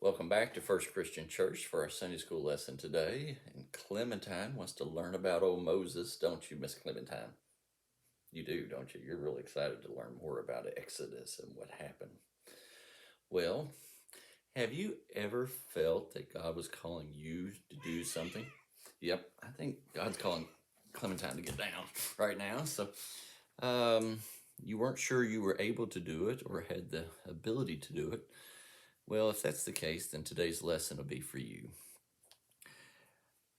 Welcome back to First Christian Church for our Sunday school lesson today. And Clementine wants to learn about old Moses, don't you, Miss Clementine? You do, don't you? You're really excited to learn more about Exodus and what happened. Well, have you ever felt that God was calling you to do something? Yep, I think God's calling Clementine to get down right now. You weren't sure you were able to do it or had the ability to do it. Well, if that's the case, then today's lesson will be for you.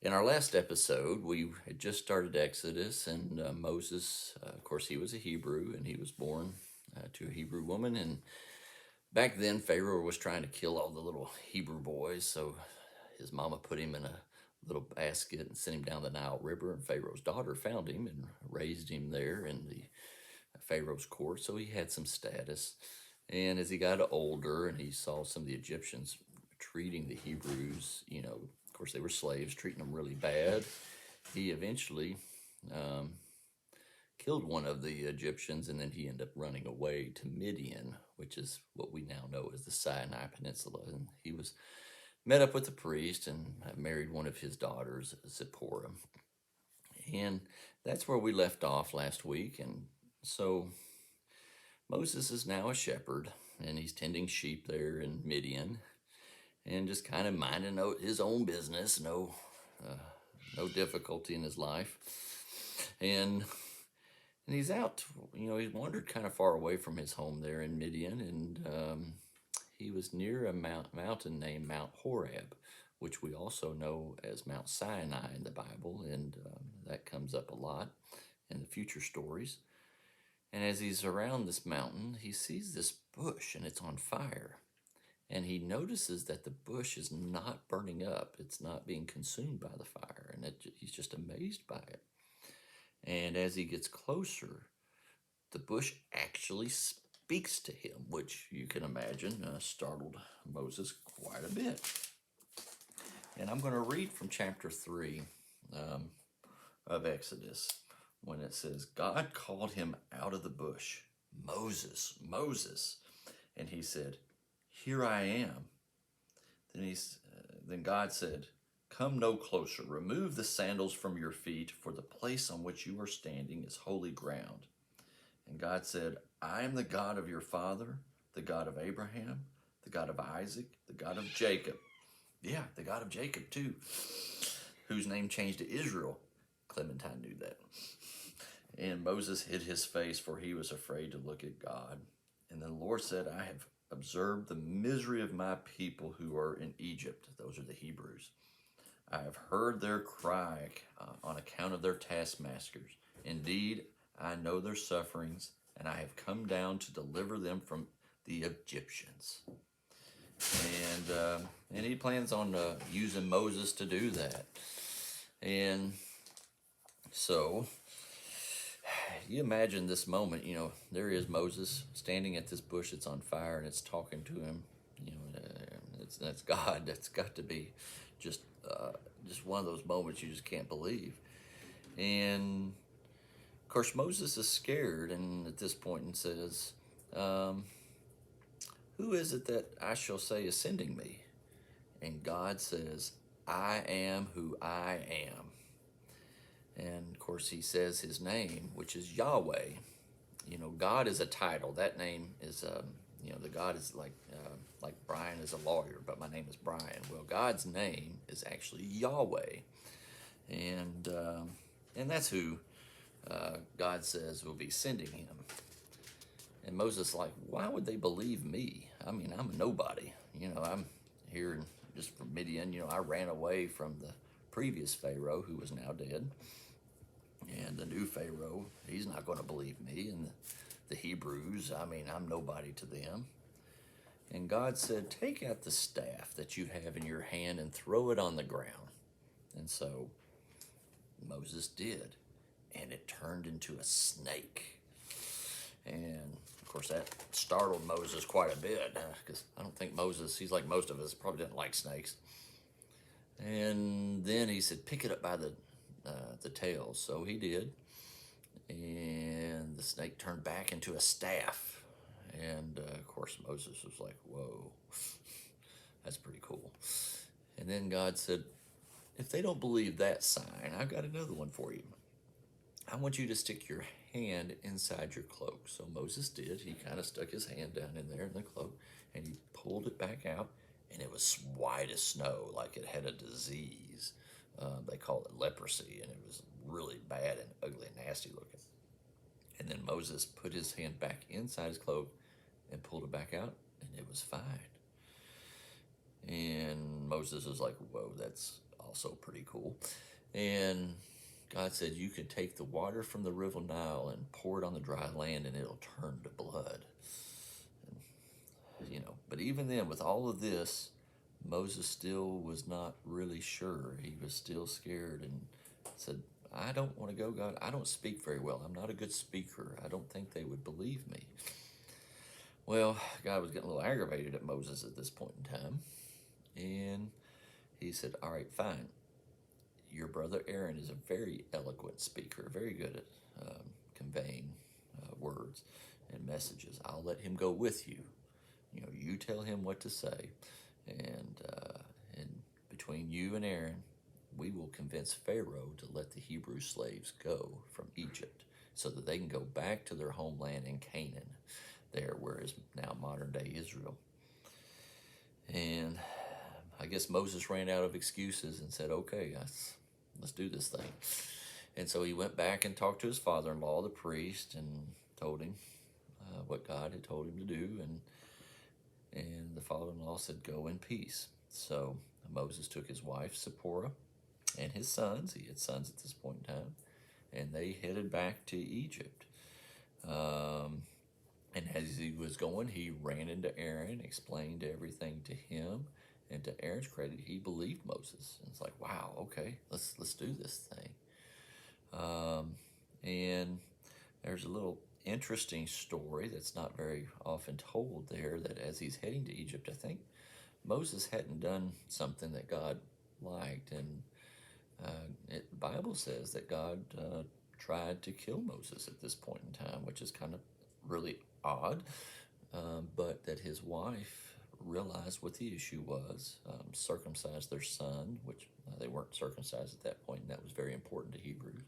In our last episode, we had just started Exodus, and Moses, of course, he was a Hebrew, and he was born to a Hebrew woman. And back then, Pharaoh was trying to kill all the little Hebrew boys, so his mama put him in a little basket and sent him down the Nile River. And Pharaoh's daughter found him and raised him there in the Pharaoh's court, so he had some status. And as he got older and he saw some of the Egyptians treating the Hebrews, of course, they were slaves, treating them really bad. He eventually killed one of the Egyptians, and then he ended up running away to Midian, which is what we now know as the Sinai Peninsula. And he was met up with the priest and married one of his daughters, Zipporah. And that's where we left off last week. And so Moses is now a shepherd, and he's tending sheep there in Midian, and just kind of minding his own business. No difficulty in his life, and he's out. He's wandered kind of far away from his home there in Midian, and he was near a mountain named Mount Horeb, which we also know as Mount Sinai in the Bible, and that comes up a lot in the future stories. And as he's around this mountain, he sees this bush, and it's on fire. And he notices that the bush is not burning up. It's not being consumed by the fire. And he's just amazed by it. And as he gets closer, the bush actually speaks to him, which you can imagine startled Moses quite a bit. And I'm going to read from chapter 3 of Exodus when it says, God called him out of the bush, Moses, Moses. And he said, here I am. Then God said, come no closer. Remove the sandals from your feet, for the place on which you are standing is holy ground. And God said, I am the God of your father, the God of Abraham, the God of Isaac, the God of Jacob. Yeah, the God of Jacob too, whose name changed to Israel. Clementine knew that. And Moses hid his face, for he was afraid to look at God. And the Lord said, I have observed the misery of my people who are in Egypt. Those are the Hebrews. I have heard their cry on account of their taskmasters. Indeed, I know their sufferings, and I have come down to deliver them from the Egyptians. And he plans on using Moses to do that. And so you imagine this moment, there is Moses standing at this bush that's on fire, and it's talking to him. That's God. That's got to be just one of those moments you just can't believe. And of course, Moses is scared, and at this point, and says, who is it that I shall say is sending me? And God says, I am who I am. And of course, he says his name, which is Yahweh. God is a title. That name is, the God is like Brian is a lawyer, but my name is Brian. Well, God's name is actually Yahweh, and that's who God says will be sending him. And Moses like, why would they believe me? I mean, I'm a nobody. I'm here just from Midian. I ran away from the previous Pharaoh who was now dead. And the new Pharaoh, he's not going to believe me. And the Hebrews, I mean, I'm nobody to them. And God said, take out the staff that you have in your hand and throw it on the ground. And so Moses did. And it turned into a snake. And of course, that startled Moses quite a bit, because I don't think Moses, he's like most of us, probably didn't like snakes. And then he said, pick it up by the tail. So he did. And the snake turned back into a staff. And of course, Moses was like, whoa, that's pretty And then God said, if they don't believe that sign, I've got another one for you. I want you to stick your hand inside your cloak. So Moses did. He kind of stuck his hand down in there in the cloak, and he pulled it back out, and it was white as snow, like it had a disease. They call it leprosy, and it was really bad and ugly and nasty looking. And then Moses put his hand back inside his cloak and pulled it back out, and it was fine. And Moses was like, whoa, that's also pretty cool. And God said, you can take the water from the river Nile and pour it on the dry land, and it'll turn to blood. But even then, with all of this, Moses still was not really sure. He was still scared and said, I don't want to go, God. I don't speak very well. I'm not a good speaker. I don't think they would believe me. Well, God was getting a little aggravated at Moses at this point in time. And he said, all right, fine. Your brother Aaron is a very eloquent speaker, very good at conveying words and messages. I'll let him go with you. You tell him what to say, and between you and Aaron, we will convince Pharaoh to let the Hebrew slaves go from Egypt so that they can go back to their homeland in Canaan, there where is now modern day Israel. And I guess Moses ran out of excuses and said, okay, let's do this thing. And so he went back and talked to his father-in-law, the priest, and told him what God had told him to do. And the father-in-law said, go in peace. So Moses took his wife, Zipporah, and his sons. He had sons at this point in time. And they headed back to Egypt. And as he was going, he ran into Aaron, explained everything to him. And to Aaron's credit, he believed Moses. And it's like, wow, okay, let's do this thing. And there's a little interesting story that's not very often told there, that as he's heading to Egypt, I think Moses hadn't done something that God liked. And the Bible says that God tried to kill Moses at this point in time, which is kind of really odd, but that his wife realized what the issue was, circumcised their son, which they weren't circumcised at that point, and that was very important to Hebrews,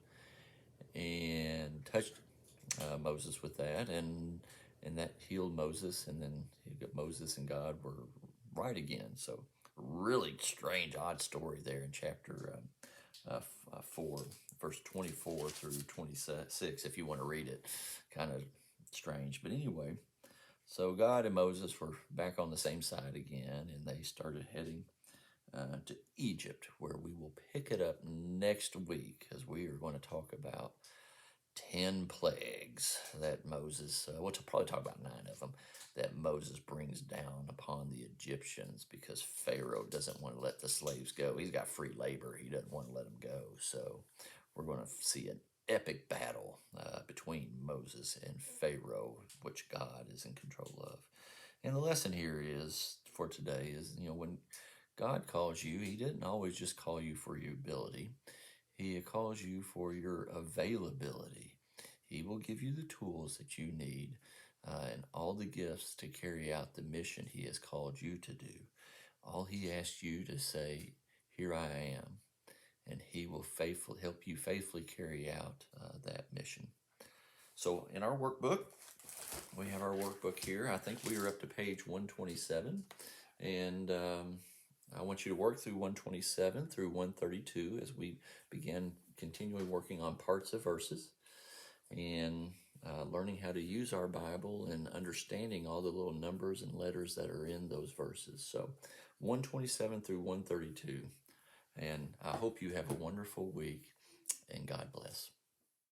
and touched Moses with that, and that healed Moses, and then Moses and God were right again. So really strange, odd story there in chapter 4, verse 24 through 26, if you want to read it. Kind of strange, but anyway, so God and Moses were back on the same side again, and they started heading to Egypt, where we will pick it up next week, as we are going to talk about 10 plagues that Moses, we'll probably talk about 9 of them, that Moses brings down upon the Egyptians, because Pharaoh doesn't want to let the slaves go. He's got free labor. He doesn't want to let them go. So we're going to see an epic battle between Moses and Pharaoh, which God is in control of. And the lesson here is, for today, is, when God calls you, he didn't always just call you for your ability. He calls you for your availability. He will give you the tools that you need and all the gifts to carry out the mission he has called you to do. All he asks you to say, here I am, and he will help you faithfully carry out that mission. So in our workbook, we have our workbook here. I think we are up to page 127, and I want you to work through 127 through 132 as we begin continually working on parts of verses and learning how to use our Bible and understanding all the little numbers and letters that are in those verses. So 127 through 132. And I hope you have a wonderful week, and God bless.